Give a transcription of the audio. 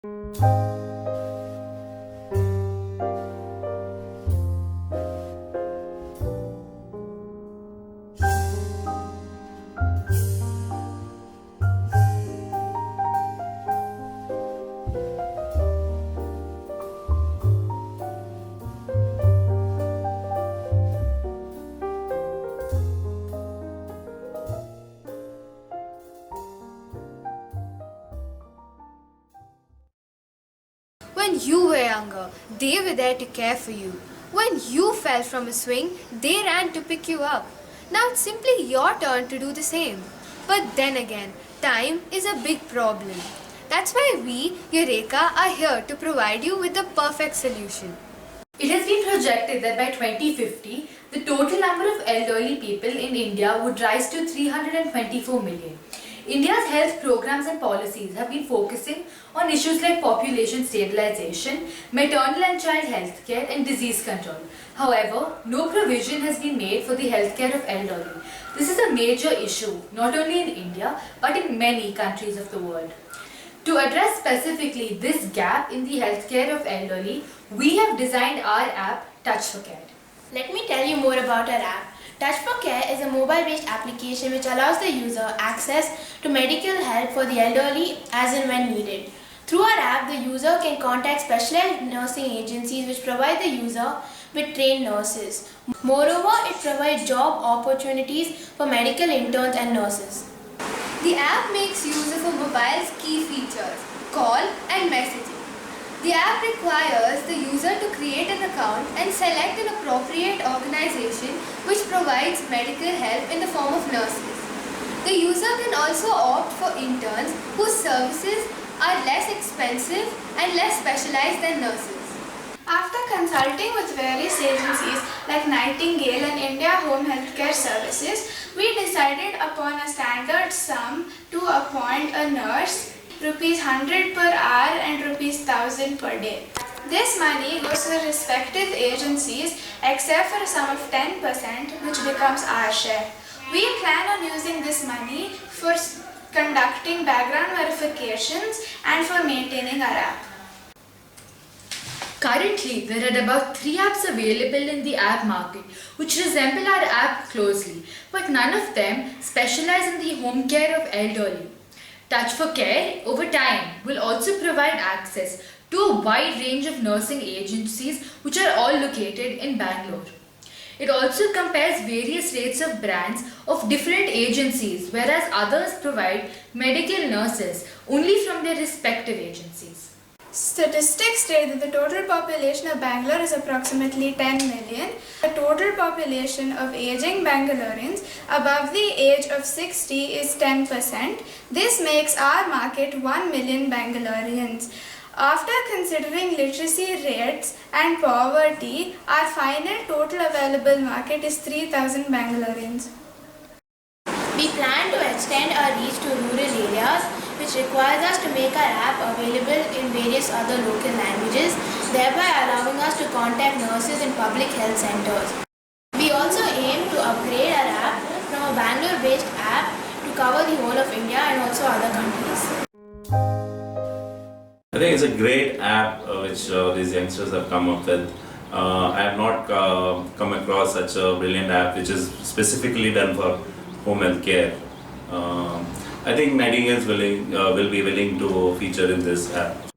When you were younger, they were there to care for you. When you fell from a swing, they ran to pick you up. Now it's simply your turn to do the same. But then again, time is a big problem. That's why we, Eureka, are here to provide you with the perfect solution. It has been projected that by 2050, the total number of elderly people in India would rise to 324 million. India's health programs and policies have been focusing on issues like population stabilization, maternal and child health care, and disease control. However, no provision has been made for the healthcare of elderly. This is a major issue not only in India but in many countries of the world. To address specifically this gap in the healthcare of elderly, we have designed our app Touch for Care. Let me tell you more about our app. Touch for Care is a mobile-based application which allows the user access to medical help for the elderly as and when needed. Through our app, the user can contact specialized nursing agencies which provide the user with trained nurses. Moreover, it provides job opportunities for medical interns and nurses. The app makes use of a mobile's key features, call and messaging. The app requires the user to create an account and select an appropriate organization which provides medical help in the form of nurses. The user can also opt for interns whose services are less expensive and less specialized than nurses. After consulting with various agencies like Nightingale and India Home Healthcare Services, we decided upon a standard sum to appoint a nurse, rupees 100 per hour and rupees 1000 per day. This money goes to the respective agencies except for a sum of 10% which becomes our share. We plan on using this money for conducting background verifications and for maintaining our app. Currently, there are about 3 apps available in the app market which resemble our app closely, but none of them specialize in the home care of elderly. Touch for Care, over time, will also provide access to a wide range of nursing agencies which are all located in Bangalore. It also compares various rates of brands of different agencies, whereas others provide medical nurses only from their respective agencies. Statistics state that the total population of Bangalore is approximately 10 million. The total population of aging Bangaloreans above the age of 60 is 10%. This makes our market 1 million Bangaloreans. After considering literacy rates and poverty, our final total available market is 3,000 Bangaloreans. We plan to extend our reach to rural areas, which requires us to make our app available in various other local languages, thereby allowing us to contact nurses in public health centers. We also aim to upgrade our app from a Bangalore-based app to cover the whole of India and also other countries. I think it's a great app which these youngsters have come up with. I have not come across such a brilliant app which is specifically done for home health care. I think Nightingale will be willing to feature in this app.